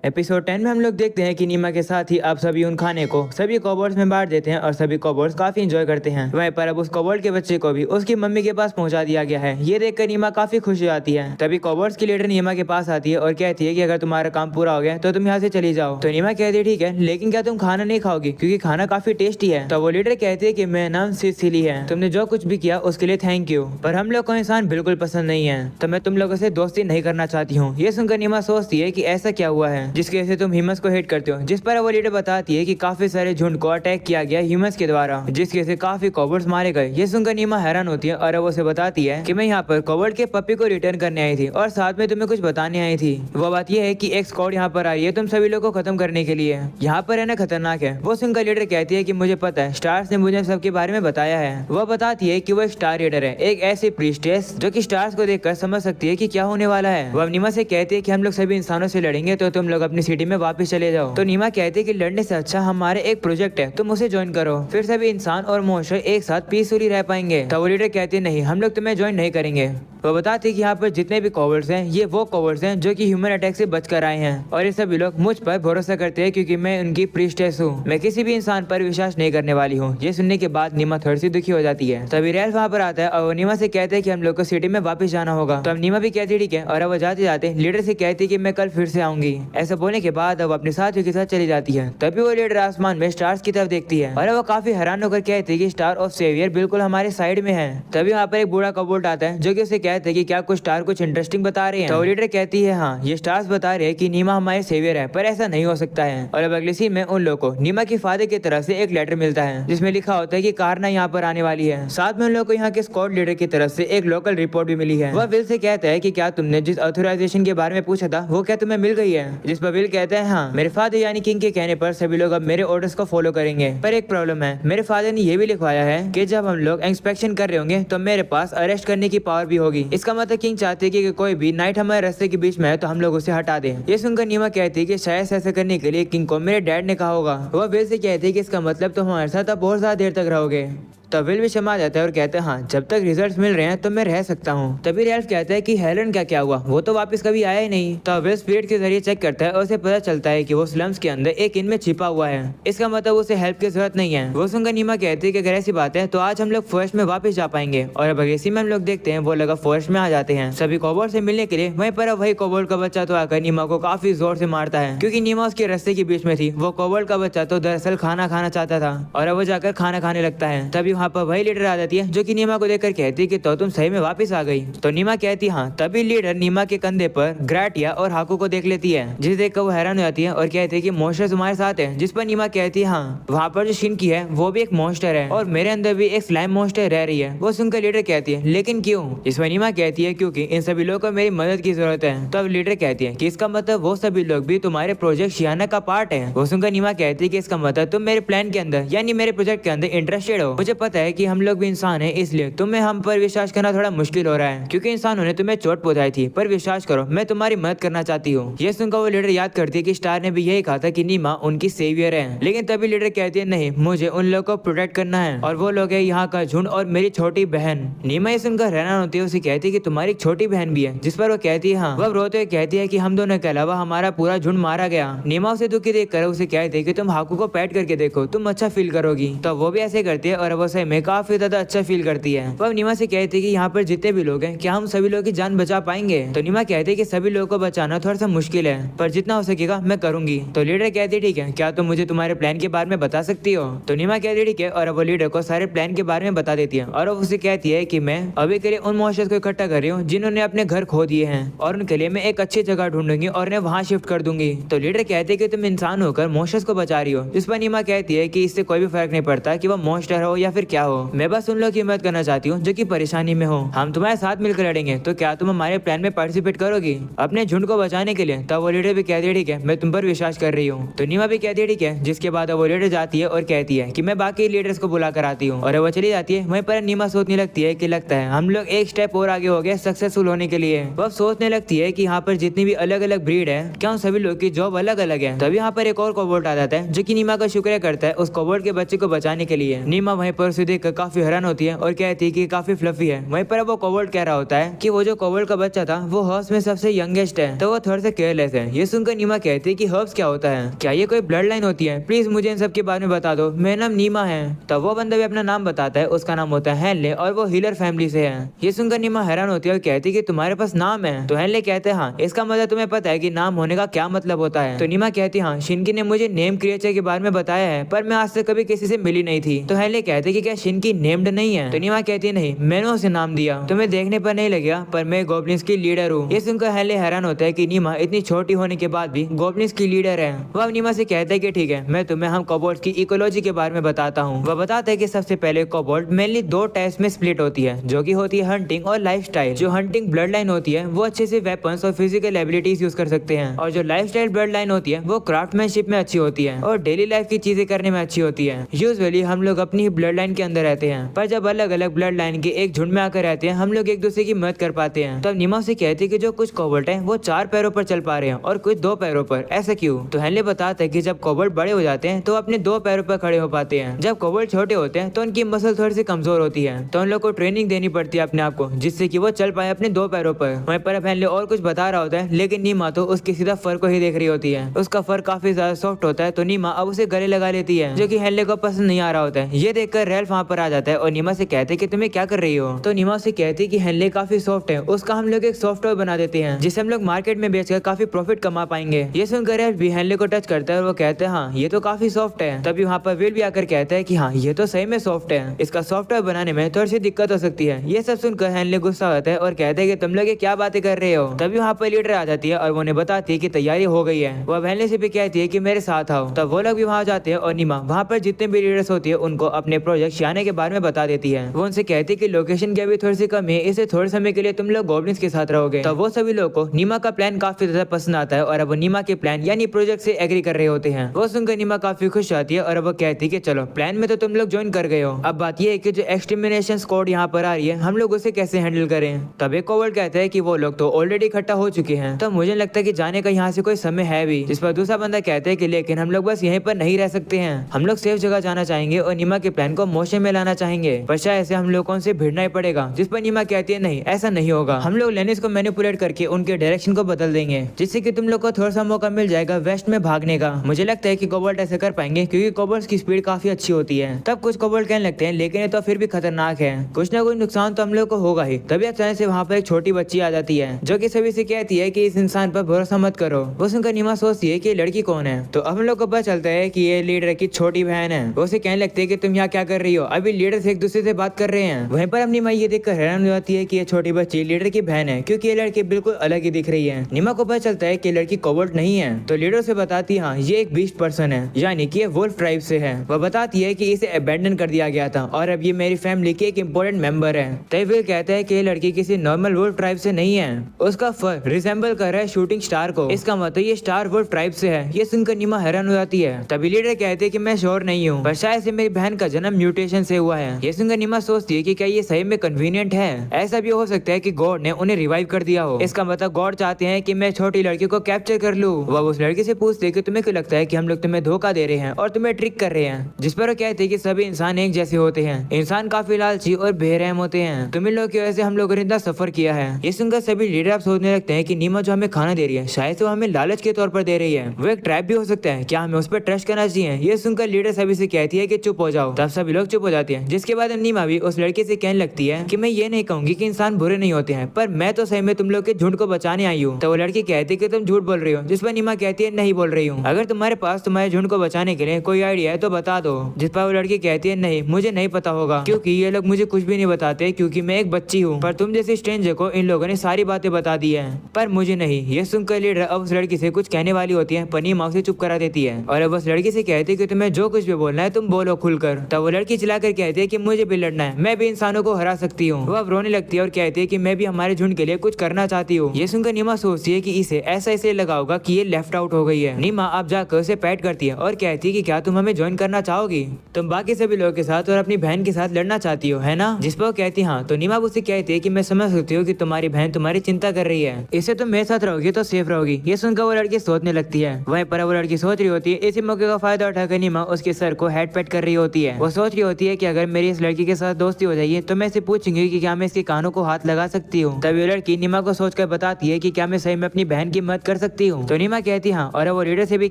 Episode 10 में हम लोग देखते हैं कि नीमा के साथ ही अब सभी उन खाने को सभी कॉबर्ड्स में बांट देते हैं और सभी कॉबर्ड्स काफी एंजॉय करते हैं। वहीं पर अब उस कॉबर्ड के बच्चे को भी उसकी मम्मी के पास पहुंचा दिया गया है। ये देखकर नीमा काफी खुश हो जाती है। तभी कॉबर्ड्स की लीडर नीमा के पास आती है और कहती है कि अगर तुम्हारा काम पूरा हो गया तो तुम यहाँ से चली जाओ। तो नीमा कहती है ठीक है, लेकिन क्या तुम खाना नहीं खाओगी क्योंकि खाना काफी टेस्टी है। तो वो लीडर कहती है कि मेरा नाम सिसिली है, तुमने जो कुछ भी किया उसके लिए थैंक यू, पर हम लोग को इंसान बिल्कुल पसंद नहीं है, तो मैं तुम लोगों से दोस्ती नहीं करना चाहती हूँ। ये सुनकर नीमा सोचती है कि ऐसा क्या हुआ है जिसकी वजह से तुम ह्यूमंस को हेट करते हो। जिस पर वो लीडर बताती है कि काफी सारे झुंड को अटैक किया गया ह्यूमंस के द्वारा, जिसकी वजह से काफी कॉबर्ड्स मारे गए। ये सुनकर नीमा हैरान होती है और वो उसे बताती है कि मैं यहाँ पर कॉबर्ड के पप्पी को रिटर्न करने आई थी और साथ में तुम्हें कुछ बताने आई थी। वो बात यह है कि एक स्क्वाड यहाँ पर आई है तुम सभी लोगों को खत्म करने के लिए। यहाँ पर रहना खतरनाक है। वो सुनकर लीडर कहती है कि मुझे पता है, स्टार्स ने मुझे सबके बारे में बताया है। वो बताती है कि वो एक स्टार रीडर है, एक ऐसी प्रीस्टेस जो कि स्टार्स को देखकर समझ सकती है कि क्या होने वाला है। वो नीमा से कहती है कि हम लोग सभी इंसानों से लड़ेंगे तो तुम लोग अपनी सिटी में वापस चले जाओ। तो नीमा कहती है कि लड़ने से अच्छा हमारे एक प्रोजेक्ट है, तुम उसे ज्वाइन करो, फिर सभी इंसान और मनुष्य एक साथ पीसफुली रह पाएंगे। तो वो लीडर कहती है नहीं, हम लोग तुम्हें ज्वाइन नहीं करेंगे। वो बताते हैं कि यहाँ पर जितने भी कॉबर्ड्स हैं ये वो कॉबर्ड्स हैं जो कि ह्यूमन अटैक से बचकर आए हैं और ये सभी लोग मुझ पर भरोसा करते हैं क्योंकि मैं उनकी प्रीस्टेस हूँ। मैं किसी भी इंसान पर विश्वास नहीं करने वाली हूँ। ये सुनने के बाद नीमा थोड़ी सी दुखी हो जाती है। तभी रैल्फ वहाँ पर आता है और नीमा से कहते हैं कि हम लोग को सिटी में वापस जाना होगा। तो अब नीमा भी कहती है ठीक है, और वो जाते जाते लीडर से कहती है कि मैं कल फिर से आऊंगी। ऐसा बोलने के बाद अब अपने साथियों के साथ चली जाती है। तभी वो लीडर आसमान में स्टार्स की तरफ देखती है और वो काफी हैरान होकर कहती है कि स्टार ऑफ सेवियर बिल्कुल हमारे साइड में है। तभी वहाँ पर एक बूढ़ा कबोल्ट आता है जो कि उसे कहते हैं कि क्या कुछ स्टार कुछ इंटरेस्टिंग बता रहे हैं। तो लीडर कहती है हाँ, ये स्टार्स बता रहे हैं कि नीमा हमारे सेवियर है, पर ऐसा नहीं हो सकता है। और अब अगले सीन में उन लोगों को नीमा के फादर की तरफ से एक लेटर मिलता है जिसमें लिखा होता है कि कारना यहाँ पर आने वाली है। साथ में उन लोगों को यहाँ के स्क्वाड लीडर की तरफ से एक लोकल रिपोर्ट भी मिली है। वह विल से कहता है कि क्या तुमने जिस ऑथराइजेशन के बारे में पूछा था वो क्या तुम्हें मिल गई है। जिस पर विल कहता है हाँ, मेरे फादर यानी किंग के कहने पर सभी लोग अब मेरे ऑर्डर्स को फॉलो करेंगे, पर एक प्रॉब्लम है। मेरे फादर ने यह भी लिखवाया है कि जब हम लोग इंस्पेक्शन कर रहे होंगे तो मेरे पास अरेस्ट करने की पावर भी होगी। इसका मतलब किंग चाहते हैं कि कोई भी नाइट हमारे रास्ते के बीच में है तो हम लोग उसे हटा दें। ये सुनकर नीमा कहती है कि शायद ऐसा करने के लिए किंग को मेरे डैड ने कहा होगा। वह विल से कहती है कि इसका मतलब तुम हमारे साथ अब बहुत ज्यादा देर तक रहोगे। तो विल भी क्षमा जाता है और कहते हैं हाँ, जब तक रिजल्ट्स मिल रहे हैं तो मैं रह सकता हूँ। तभी रैल्फ कहता है कि हेलन का क्या हुआ, वो तो वापस कभी आया ही नहीं। तो विल स्पिरिट के जरिए चेक करता है और उसे पता चलता है कि वो स्लम्स के अंदर एक इन में छिपा हुआ है। इसका मतलब उसे हेल्प की जरूरत नहीं है। वो सुनकर नीमा कहती है कि अगर ऐसी बात है तो आज हम लोग फॉरेस्ट में वापस जा पाएंगे। और अब इसी में हम लोग देखते हैं वो लोग फॉरेस्ट में आ जाते हैं सभी कॉबर्ड से मिलने के लिए। वहीं पर वही कॉबर्ड का बच्चा तो आकर नीमा को काफी जोर से मारता है क्योंकि नीमा उसके रास्ते के बीच में थी। वो कॉबर्ड का बच्चा तो दरअसल खाना खाना चाहता था और अब वो जाकर खाना खाने लगता है। तभी वहाँ पर वही लीडर जाती है जो कि नीमा को देखकर कहती है कि तो तुम सही में वापस आ गई। तो नीमा कहती हाँ। तभी लीडर नीमा के कंधे पर ग्राटिया और हाकू को देख लेती है जिसे देखकर वो हैरान हो जाती है और कहती है कि मॉन्स्टर तुम्हारे साथ है। जिस पर नीमा कहती है हाँ, वहाँ पर जो शिनकी है वो भी एक मॉन्स्टर है और मेरे अंदर भी एक स्लाइम मॉन्स्टर रह रही है। वो सुनकर लीडर कहती है लेकिन क्यों। इस पर नीमा कहती है क्योंकि इन सभी लोगों को मेरी मदद की जरूरत है। तो अब लीडर कहती है कि इसका मतलब वो सभी लोग भी तुम्हारे प्रोजेक्ट शियाना का पार्ट है। वो सुनकर नीमा कहती है कि इसका मतलब तुम मेरे प्लान के अंदर यानी मेरे प्रोजेक्ट के अंदर इंटरेस्टेड हो। मुझे पता है कि हम लोग भी इंसान है, इसलिए तुम्हें हम पर विश्वास करना थोड़ा मुश्किल हो रहा है क्योंकि इंसानों ने तुम्हें चोट पहुंचाई थी, पर विश्वास करो मैं तुम्हारी मदद करना चाहती हूँ। ये सुनकर वो लीडर याद करती है कि स्टार ने भी यही कहा था कि नीमा उनकी सेवियर है। लेकिन तभी लीडर कहती है नहीं, मुझे उन लोगों को प्रोटेक्ट करना है और वो लोग है यहाँ का झुंड और मेरी छोटी बहन। नीमा ये सुनकर हैरान होती है, उसे कहती है कि तुम्हारी छोटी बहन भी है। जिस पर वो कहती है हाँ। वह रोते हुए कहती है कि हम दोनों के अलावा हमारा पूरा झुंड मारा गया। नीमा उसे दुखी देखकर उसे कहती है कि तुम हाकू को पैट करके देखो, तुम अच्छा फील करोगी। तो वो भी ऐसे करती है और वो सही में काफी ज्यादा अच्छा फील करती है। वह नीमा से कहती है कि यहाँ पर जितने भी लोग हैं क्या हम सभी लोगों की जान बचा पाएंगे। तो नीमा कहती है कि सभी लोगों को बचाना थोड़ा सा मुश्किल है, पर जितना हो सकेगा मैं करूंगी। तो लीडर कहती है ठीक है, क्या तुम मुझे तुम्हारे प्लान के बारे में बता सकती हो। तो नीमा कहती है ठीक है, और वो लीडर को सारे प्लान के बारे में बता देती है और उसे कहती है कि मैं अभी के लिए उन मॉन्स्टर्स को इकट्ठा कर रही हूँ जिन्होंने अपने घर खो दिए हैं और उनके लिए मैं एक अच्छी जगह ढूंढूंगी और उन्हें वहाँ शिफ्ट कर दूंगी। तो लीडर कहती है कि तुम इंसान होकर मॉन्स्टर्स को बचा रही हो। जिस पर नीमा कहती है कि इससे कोई भी फर्क नहीं पड़ता कि वो मॉन्स्टर हो या फिर क्या हो, मैं बस उन लोगों की मदद करना चाहती हूँ जो कि परेशानी में हो। हम तुम्हारे साथ मिलकर लड़ेंगे, तो क्या तुम हमारे प्लान में पार्टिसिपेट करोगी अपने झुंड को बचाने के लिए। तब वो लीडर भी कहती है ठीक है, मैं तुम पर विश्वास कर रही हूँ। तो नीमा भी कहती है ठीक है। जिसके बाद वो लीडर जाती है और कहती है कि मैं बाकी लीडर्स को बुला कर आती हूँ और वो चली जाती है। वहीं पर नीमा सोचने लगती है कि लगता है हम लोग एक स्टेप और आगे हो गए सक्सेसफुल होने के लिए। वह सोचने लगती है कि यहाँ पर जितनी भी अलग अलग ब्रीड है क्या उन सभी लोग की जॉब अलग अलग है। तभी यहाँ पर एक और कोबोल्ट आ जाता है जो कि नीमा का शुक्रिया करता है उस कोबोल्ट के बच्चे को बचाने के लिए। नीमा वहीं पर उसे देखकर काफी हैरान होती है और कहती है कि काफी फ्लफी है। वहीं पर वो कोबोल्ट कह रहा होता है कि वो जो कोबोल्ट का बच्चा था वो हर्ब्स में सबसे यंगेस्ट है, तो वो थोड़ा सा केयरलेस है। ये सुनकर नीमा कहती है कि हर्ब्स क्या होता है, क्या ये कोई ब्लड लाइन होती है, प्लीज मुझे इन सब के बारे में बता दो, मेरा नाम नीमा है। तब वो बंदा भी अपना नाम बताता है, उसका नाम होता है हेनले और वो हीलर फैमिली से है। ये सुनकर नीमा हैरान होती है और कहती है कि तुम्हारे पास नाम है। तो हेनले कहते हैं हाँ, इसका मतलब तुम्हें पता है कि नाम होने का क्या मतलब होता है। तो नीमा कहती है हाँ, शिनकी ने मुझे नेम क्रिएचर के बारे में बताया है, पर मैं आज तक कभी किसी से मिली नहीं थी। तो हेनले कहते हैं कि क्या शिनकी नेम्ड नहीं है। तो नीमा कहती है नहीं, मैंने उसे नाम दिया, तुम्हें देखने पर नहीं लगेगा, पर मैं गॉब्लिन्स की लीडर हूँ। ये सुनकर हेनले हैरान होता है कि नीमा इतनी छोटी होने के बाद भी गॉब्लिन्स की लीडर है। वह नीमा से कहता है कि ठीक है, मैं तुम्हें हम कोबोल्ट्स की इकोलॉजी के बारे में बताता हूँ। वह बताता है कि सबसे पहले कोबोल्ट मेनली दो टाइप्स में स्प्लिट होती है, जो कि होती है हंटिंग और लाइफस्टाइल। जो हंटिंग ब्लड लाइन होती है वो अच्छे से वेपन्स और फिजिकल एबिलिटीज यूज कर सकते हैं, और जो लाइफस्टाइल ब्लड लाइन होती है वो क्राफ्टमैनशिप में अच्छी होती है और डेली लाइफ की चीजें करने में अच्छी होती है। यूजुअली हम लोग अपनी ही ब्लड लाइन के अंदर रहते हैं, पर जब अलग अलग ब्लड लाइन के एक झुंड में आकर रहते हैं हम लोग एक दूसरे की मदद कर पाते हैं। तब नीमा से कहती है कि जो कुछ कोबोल्ट है वो 4 पैरों पर चल पा रहे हैं और कुछ 2 पैरों पर, ऐसा क्यों? तो हेनले बताता है कि जब कोबोल्ट बड़े हो जाते हैं तो अपने 2 पैरों पर खड़े हो पाते हैं। जब कोबोल्ट छोटे होते हैं तो उनकी मसल थोड़ी सी कमजोर होती है, तो उन लोग को ट्रेनिंग देनी पड़ती है अपने आप को, जिससे कि वो चल पाए अपने 2 पैरों पर। वहीं पर अब हेनले और कुछ बता रहा होता है, लेकिन नीमा तो उसके सीधा फर को ही देख रही होती है। उसका फर काफी ज्यादा सॉफ्ट होता है, तो नीमा अब उसे गले लगा लेती है, जो कि हेनले को पसंद नहीं आ रहा होता है। ये देखकर रेल्फ वहाँ पर आ जाता है और नीमा से कहते हैं कि तुम्हें क्या कर रही हो। तो नीमा से कहती है कि हेनले काफी सॉफ्ट है, उसका हम लोग एक सॉफ्टवेयर बना देते हैं जिसे हम लोग मार्केट में बेचकर काफी प्रॉफिट कमा पाएंगे। ये सुनकर रेल्फ भी हेनले को टच करता है और वो कहते हैं हाँ, ये तो काफी सॉफ्ट है। तभी वहाँ पर विल भी आकर कहता है कि हाँ, ये तो सही में सॉफ्ट है, इसका सॉफ्टवेयर बनाने में थोड़ी सी दिक्कत हो सकती है। ये सब सुनकर हेनले गुस्सा होता है और कहते हैं कि तुम लोग ये क्या बातें कर रहे हो। तभी वहाँ पर लीडर आ जाती है और वो उन्हें बताती है कि तैयारी हो गई है। वह हेनले से भी कहती है कि मेरे साथ आओ। तब वो लोग भी वहाँ जाते हैं और नीमा वहाँ पर जितने भी लीडर्स होती है उनको अपने प्रोजेक्ट शियाने के बारे में बता देती है। वो उनसे कहती है कि लोकेशन की अभी थोड़ी सी कमी है, इसे थोड़े समय के लिए तुम लोग गॉब्लिन्स के साथ रहोगे। तो वो सभी लोगों को नीमा का प्लान काफी ज्यादा पसंद आता है और अब वो नीमा के प्लान यानी प्रोजेक्ट से एग्री कर रहे होते हैं। वो सुनकर नीमा काफी खुश आती है और अब वो कहती है कि चलो, प्लान में तो तुम लोग ज्वाइन कर गए हो, अब बात ये है कि जो एक्सटर्मिनेशन स्क्वाड यहाँ पर आ रही है हम लोग उसे कैसे हैंडल करें। तब एक कोबोल्ट कहता है कि वो लोग तो ऑलरेडी इकट्ठा हो चुके हैं, तो मुझे लगता है कि जाने का यहाँ से कोई समय है भी। जिस पर दूसरा बंदा कहता है कि लेकिन हम लोग बस यहीं पर नहीं रह सकते हैं, हम लोग सेफ जगह जाना चाहेंगे और नीमा के प्लान को मोशन में लाना चाहेंगे, पर शायद ऐसे हम लोगों से भिड़ना ही पड़ेगा। जिस पर नीमा कहती है नहीं, ऐसा नहीं होगा, हम लोग लेनिस को मैनिपुलेट करके उनके डायरेक्शन को बदल देंगे, जिससे कि तुम लोग को थोड़ा सा मौका मिल जाएगा वेस्ट में भागने का। मुझे लगता है कि कोबोल्ट ऐसा कर पाएंगे क्योंकि कोबोल्ट की स्पीड काफी अच्छी होती है। तब कुछ कोबोल्ट कहने लगते हैं लेकिन ये तो फिर भी खतरनाक है, कुछ ना कुछ नुकसान तो हम लोग को होगा ही। तभी अचानक से वहाँ पर एक छोटी बच्ची आ जाती है जो कि सभी से कहती है कि इस इंसान पर भरोसा मत करो। वो सुनकर नीमा सोचती है कि ये लड़की कौन है। तो अब हम लोग को पता चलता है कि ये लीडर की छोटी बहन है। वो उसे कहने लगती है कि तुम यहाँ क्या कर रही हो, अभी लीडर से एक दूसरे से बात कर रहे हैं। वहीं पर अब नीमा ये देखकर हैरान हो जाती है कि ये छोटी बच्ची लीडर की बहन है, क्योंकि ये लड़की बिल्कुल अलग ही दिख रही है। नीमा को पता चलता है कि लड़की कोबोल्ट नहीं है, तो लीडर से बताती है हाँ, ये एक बीस्ट पर्सन है, यानी कि ये वुल्फ ट्राइब से है। वह बताती है कि इसे अबैंडन कर दिया गया था और अब ये मेरी फैमिली की एक इम्पोर्टेंट मेंबर है। तभी विल कहता है कि ये लड़की किसी नॉर्मल वुल्फ ट्राइब से नहीं है, उसका फर रिसेंबल कर रहा है शूटिंग स्टार को, इसका मतलब ये स्टार वुल्फ ट्राइब से है। ये सुनकर नीमा हैरान हो जाती है। तभी लीडर कहते हैं कि मैं श्योर नहीं हूँ, पर शायद से मेरी बहन का जन्म म्यूटेशन से हुआ है। ये सुनकर नीमा सोचती है कि क्या ये सही में कन्वीनियंट है, ऐसा भी हो सकता है कि गॉड ने उन्हें रिवाइव कर दिया हो, इसका मतलब गॉड चाहते हैं कि मैं छोटी लड़की को कैप्चर कर लूं। वह उस लड़की से पूछते हैं कि तुम्हें क्यों लगता है कि हम लोग तुम्हें धोखा दे रहे हैं और तुम्हें ट्रिक कर रहे हैं, जिस पर वो कहते हैं कि सभी इंसान एक जैसे होते हैं, इंसान काफी लालची और बेरहम होते हैं, तुम इन लोगों की वजह से हम लोगों ने इतना सफर किया है। ये सुनकर सभी लीडर अब सोचने लगते हैं कि नीमा जो हमें खाना दे रही है शायद वो हमें लालच के तौर पर दे रही है, वो एक ट्रैप भी हो सकता है, क्या हमें उस पर ट्रस्ट करना चाहिए। ये सुनकर लीडर सभी से कहती है कि चुप हो जाओ। तब सभी लोग चुप हो जाते हैं, जिसके बाद नीमा भी उस लड़के से कहने लगती है कि मैं ये नहीं कहूंगी कि इंसान बुरे नहीं होते हैं, पर मैं तो सही में तुम लोग के झुंड को बचाने आई हूँ। तो वो लड़की कहती है कि तुम झूठ बोल रही हो, जिस पर नीमा कहती है नहीं बोल रही हूँ, अगर तुम्हारे पास तुम्हारे झुंड को बचाने के लिए कोई आइडिया है तो बता दो। जिस पर वो लड़की कहती है नहीं, मुझे नहीं पता होगा, क्योंकि ये लोग मुझे कुछ भी नहीं बताते, क्योंकि मैं एक बच्ची हूँ, पर तुम जैसे स्ट्रेंजर को इन लोगों ने सारी बातें बता दी है, पर मुझे नहीं। ये सुनकर लीडर अब उस लड़की से कुछ कहने वाली होती है, पर नीमा उसे चुप करा देती है और अब उस लड़की से कहती है कि तुम्हें जो कुछ भी बोलना है तुम बोलो खुलकर। तब वो लड़की चिल्लाकर कहती है कि मुझे भी लड़ना है, मैं भी इंसानों को हरा सकती हूँ। वो अब रोने लगती है और कहती है कि मैं भी हमारे झुंड के लिए कुछ करना चाहती हूँ। ये सुनकर नीमा सोचती है कि इसे ऐसा इसलिए लगा होगा कि ये लेफ्ट आउट हो गई है। नीमा अब जाकर उसे पैट करती है और कहती है कि क्या तुम हमें ज्वाइन करना चाहोगी, तुम बाकी सभी लोगों के साथ और अपनी बहन के साथ लड़ना चाहती हो, है ना। जिस पर वो कहती हाँ। तो नीमा उससे कहती है कि मैं समझ सकती हूँ कि तुम्हारी बहन तुम्हारी चिंता कर रही है, इससे तुम मेरे साथ रहोगी तो सेफ रहोगी। ये सुनकर वो लड़की सोचने लगती है। वहीं पर वो लड़की सोच रही होती है, इसी मौके का फायदा उठाकर नीमा उसके सर को हेड पैट कर रही होती है। वो सोच रही की होती है कि अगर मेरी इस लड़की के साथ दोस्ती हो जाएगी तो मैं इसे पूछूंगी कि क्या मैं इसके कानों को हाथ लगा सकती हूँ। तब ये लड़की नीमा को सोचकर बताती है कि क्या मैं सही में अपनी बहन की मदद कर सकती हूँ। तो नीमा कहती है हाँ, और वो लीडर से भी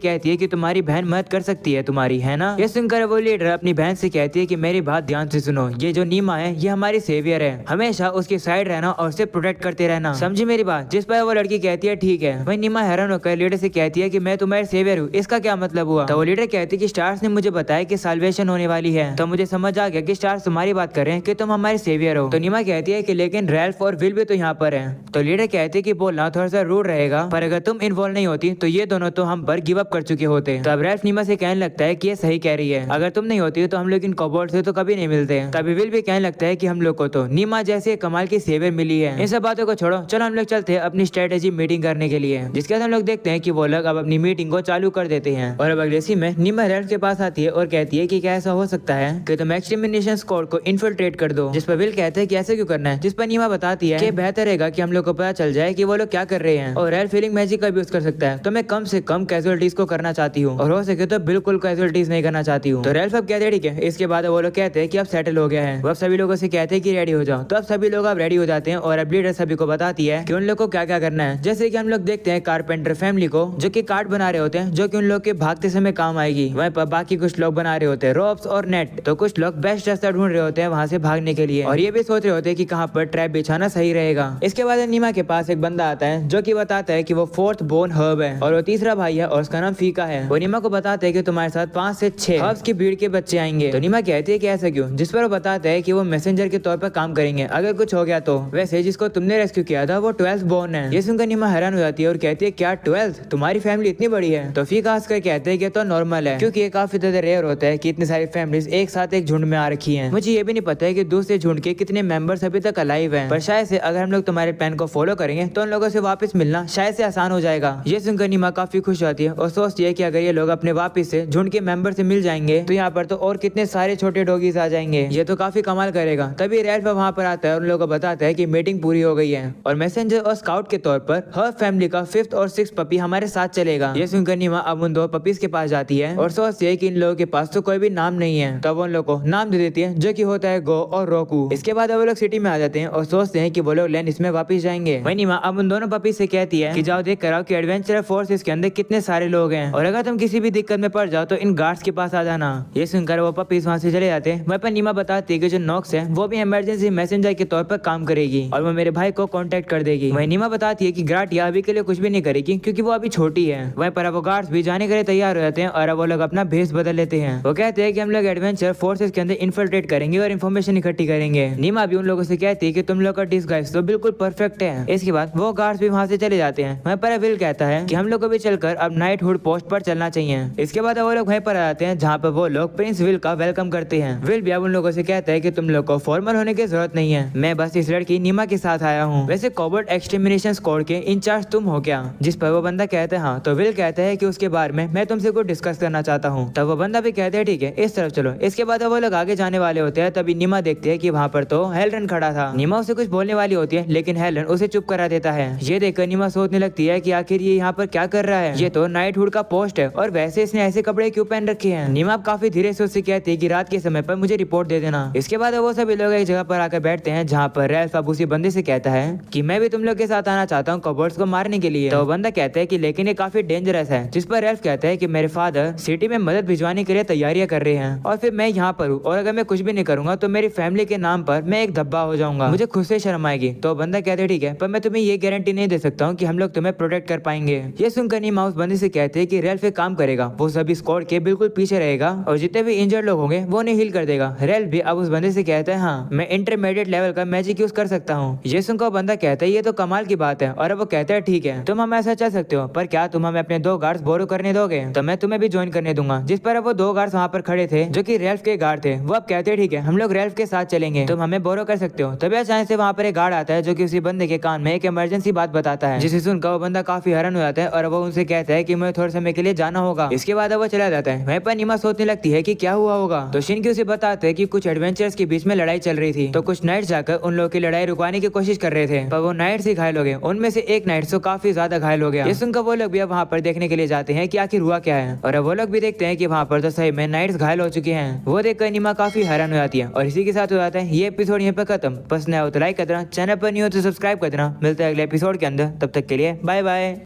कहती है कि तुम्हारी बहन मदद कर सकती है तुम्हारी, है ना। ये सुनकर वो लीडर अपनी बहन से कहती है कि मेरी बात ध्यान से सुनो, ये जो नीमा है ये हमारी सेवियर है, हमेशा उसकी साइड रहना और उसे प्रोटेक्ट करते रहना, समझी मेरी बात। जिस पर वो लड़की कहती है ठीक है। वही नीमा हैरान होकर लीडर से कहती है कि मैं तुम्हारे सेवियर हूँ, इसका क्या मतलब हुआ। तो वो लीडर कहती है कि स्टार्स ने मुझे बताया कि साल्वेशन होने वाली है, तो मुझे समझ आ गया कि स्टार्स तुम्हारी बात कर रहे हैं कि तुम हमारे सेवियर हो। तो नीमा कहती है कि लेकिन रैल्फ और विल भी तो यहाँ पर है। तो लीडर कहते हैं कि बोलना थोड़ा सा रूड रहेगा, पर अगर तुम इन्वॉल्व नहीं होती तो ये दोनों तो हम पर गिव अप कर चुके होते। तब रैल्फ नीमा से कहने लगता है कि ये सही कह रही है, अगर तुम नहीं होती तो हम लोग इन कोबोल्ड से तो कभी नहीं मिलते। तभी विल भी कहने लगता है कि हम लोग को तो नीमा जैसे कमाल की सेवियर मिली है। इन सब बातों को छोड़ो, चलो हम लोग चलते हैं अपनी स्ट्रेटेजी मीटिंग करने के लिए। जिसके बाद हम लोग देखते हैं कि वो लोग अब अपनी मीटिंग को चालू कर देते हैं। और अब अगले सीन में नीमा रैल्फ के पास आती है और कहती है कि क्या ऐसा हो सकता है कि तुम एक्सटरमिनेशन स्क्वाड को इन्फिल्ट्रेट कर दो। जिस पर विल कहते हैं कि ऐसे क्यों करना है। जिस पर नीमा बताती है कि बेहतर रहेगा कि हम लोग को पता चल जाए कि वो लोग क्या कर रहे हैं, और रैल्फ फीलिंग मैजिक का भी यूज कर सकता है, तो मैं कम से कम कैजुअलिटीज को करना चाहती हूँ, और हो सके तो बिल्कुल कैजुअलिटीज नहीं करना चाहती हूँ। तो रैल्फ अब कहते हैं ठीक है। इसके बाद वो लोग कहते हैं कि अब सेटल हो गया है। वो अब सभी लोगों से कहते हैं कि रेडी हो जाओ। तो अब सभी लोग अब रेडी हो जाते हैं और अब लीडर सभी को बताती है कि उन लोग को क्या क्या करना है। जैसे कि हम लोग देखते हैं कारपेंटर फैमिली को जो कि कार्ड बना रहे होते हैं, जो कि उन लोग के भागते समय काम आएगी। वहीं पर बाकी कुछ लोग बना रहे होते हैं रोप्स और नेट। तो कुछ लोग बेस्ट रास्ता ढूंढ रहे होते हैं वहां से भागने के लिए, और ये भी सोच रहे होते हैं कि कहाँ पर ट्रैप बिछाना सही रहेगा। इसके बाद नीमा के पास एक बंदा आता है जो कि बताता है कि वो फोर्थ बोर्न हर्ब है और वो तीसरा भाई है और उसका नाम फीका है। वो नीमा को बताते हैं कि तुम्हारे साथ 5 से 6 हर्ब्स की भीड़ के बच्चे आएंगे। तो नीमा कहती है कि ऐसा क्यों। जिस पर वो बताता है कि वो मैसेंजर के तौर पर काम करेंगे अगर कुछ हो गया तो। वैसे जिसको तुमने रेस्क्यू किया था वो 12th बोर्न है। ये सुनकर नीमा हैरान हो जाती है और कहती है क्या 12th, तुम्हारी फैमिली इतनी बड़ी है। तो फीका हंसकर कहते हैं कि तो नॉर्मल है, क्योंकि ये काफी ज्यादा रेयर होता है कि इतनी सारी फैमिलीज एक साथ एक झुंड में आ रखी है। मुझे ये भी नहीं पता है कि दूसरे झुंड के कितने मेंबर्स अभी तक अलाइव हैं, पर शायद से अगर हम लोग तुम्हारे प्लान को फॉलो करेंगे तो उन लोगों से वापस मिलना शायद से आसान हो जाएगा। ये सुनकर नीमा काफी खुश होती है और सोचती है कि अगर ये लोग अपने वापस से झुंड के मेंबर से मिल जाएंगे तो यहाँ पर तो और कितने सारे छोटे डॉगीज आ जाएंगे, ये तो काफी कमाल करेगा। तभी रैल्फ वहाँ पर आता है और उन लोगों को बताता है कि मीटिंग पूरी हो गई है और मैसेंजर और स्काउट के तौर पर हर फैमिली का 5th और 6th पपी हमारे साथ चलेगा। ये सुनकर नीमा अब उन 2 पपीज के पास जाती है और सोचती है कि इन लोगों के पास तो कोई भी नाम नहीं है। तब वो उन लोगों को नाम दे देती है जो कि होता है गो और रोकू। इसके बाद वो लोग सिटी में आ जाते हैं और सोचते हैं कि वो लोग लैंड इसमें वापस जाएंगे। वही नीमा अब उन दोनों पपी से कहती है कि जाओ देख कर आओ कि एडवेंचर फोर्सेस के अंदर कितने सारे लोग हैं, और अगर तुम किसी भी दिक्कत में पड़ जाओ तो इन गार्ड्स के पास आ जाना। ये सुनकर वो पपीज वहाँ से चले जाते हैं। वहीं पर नीमा बताती है कि जो नॉक्स है वो भी इमरजेंसी मैसेंजर के तौर पर काम करेगी और वो मेरे भाई को कांटेक्ट कर देगी। वहीं नीमा बताती है कि ग्राटिया अभी के लिए कुछ भी नहीं करेगी क्योंकि वो अभी छोटी है। वहीं पर वो गार्ड्स भी जाने के लिए तैयार हो जाते हैं और अब वो लोग अपना भेष बदल लेते हैं। वो कहते हैं कि हम लोग एडवेंचर फोर्सेस के अंदर इन्फिल्ट्रेट करेंगे और इन्फॉर्मेशन इकट्ठी करेंगे। नीमा भी उन लोगों से कहती है कि तुम लोग का डिस्गाइज तो बिल्कुल परफेक्ट है। इसके बाद वो गार्ड्स भी वहाँ से चले जाते हैं। वहीं पर विल कहता है कि हम लोग को भी चलकर अब नाइटहुड पोस्ट पर चलना चाहिए। इसके बाद वो लोग वहीं पर आ जाते हैं जहाँ पर वो लोग प्रिंस विल का वेलकम करते हैं। विल भी अब उन लोगों से कहता है कि तुम लोग को फॉर्मल होने की जरूरत नहीं है, मैं बस इस लड़की नीमा के साथ आया हूँ। वैसे कोबोल्ड एक्सटरमिनेशन स्क्वाड के इंचार्ज तुम हो क्या। जिस पर वो बंदा कहता है हाँ। तो विल कहता है कि उसके बारे में मैं तुमसे कुछ डिस्कस करना चाहता हूँ। तब वो बंदा भी कहता है ठीक है इस तरफ चलो। इसके बाद वो लोग आगे जाने वाले होते हैं। तभी नीमा देखती है कि वहाँ पर तो हेलरन खड़ा था। नीमा उसे कुछ बोलने वाली होती है लेकिन हेलन उसे चुप करा देता है। ये देखकर नीमा सोचने लगती है कि आखिर ये यहाँ पर क्या कर रहा है, ये तो नाइटहुड का पोस्ट है और वैसे इसने ऐसे कपड़े क्यों पहन रखे हैं। नीमा काफी धीरे से उससे कहती है कि रात के समय पर मुझे रिपोर्ट दे देना। इसके बाद वो सभी लोग एक जगह पर आकर बैठते हैं जहाँ पर रैल्फ अब उसी बंदे से कहता है कि मैं भी तुम लोग के साथ आना चाहता हूँ कोबोल्ड्स को मारने के लिए। तो वो बंदा कहता है कि लेकिन ये काफी डेंजरस है। जिस पर रैल्फ कहता है कि मेरे फादर सिटी में मदद भिजवाने के लिए तैयारियां कर रहे हैं और फिर मैं यहाँ पर हूँ और अगर मैं कुछ भी नहीं करूंगा तो मेरी फैमिली के नाम पर मैं एक धब्बा हो जाऊंगा, मुझे खुद से शर्म आएगी। तो बंदा कहते हैं ठीक है पर मैं तुम्हें ये गारंटी नहीं दे सकता हूँ कि हम लोग तुम्हें प्रोटेक्ट कर पाएंगे। ये सुनकर नीमा उस बंदे से कहते हैं कि रैल्फ एक काम करेगा, वो सभी स्क्वाड के बिल्कुल पीछे रहेगा और जितने भी इंजर्ड लोग होंगे वो उन्हें हील कर देगा। रैल्फ भी अब उस बंदे से कहता है हाँ मैं इंटरमीडिएट लेवल का मैजिक यूज कर सकता हूँ। ये सुनकर बंदा कहता है ये तो कमाल की बात है और अब वो कहता है ठीक है तुम हमें ऐसा चल सकते हो पर क्या तुम हमें अपने 2 गार्ड्स बोरो करने दोगे, तो मैं तुम्हें भी ज्वाइन करने दूंगा। जिस पर अब वो 2 गार्ड्स वहाँ पर खड़े थे जो कि रैल्फ के गार्ड थे। वो अब कहते हैं ठीक है हम लोग रैल्फ के साथ चलेंगे, तुम हमें बोरो कर सकते हो। तभी अचानक से वहाँ पर एक गार्ड आता है जो कि उसी बंदे के कान में एक इमरजेंसी बात बताता है, जिसे सुनकर वो बंदा काफी हैरान हो जाता है और वो उनसे कहता है कि मुझे थोड़े समय के लिए जाना होगा। इसके बाद वो चला जाता है। वहीं पर नीमा सोचने लगती है कि क्या हुआ होगा। तो शिनकी उसे बताते हैं कि कुछ एडवेंचर्स के बीच में लड़ाई चल रही थी, तो कुछ नाइट्स जाकर उन लोगों की लड़ाई रुकवाने की कोशिश कर रहे थे, पर वो नाइट्स ही घायल हो गए। उनमें से एक नाइट्स तो काफी ज्यादा घायल हो गया। ये सुनकर वो लोग भी अब वहाँ पर देखने के लिए जाते हैं कि आखिर हुआ क्या है, और अब वो लोग भी देखते हैं कि वहाँ पर तो सही में नाइट्स घायल हो चुके हैं। वो वो देखकर नीमा काफी हैरान हो जाती है और इसी के साथ हो जाता है ये एपिसोड यहाँ पे खत्म। बस नया हो तो लाइक कर देना, चैनल पर नहीं हो तो सब्सक्राइब कर देना। मिलते हैं अगले एपिसोड के अंदर, तब तक के लिए बाय बाय।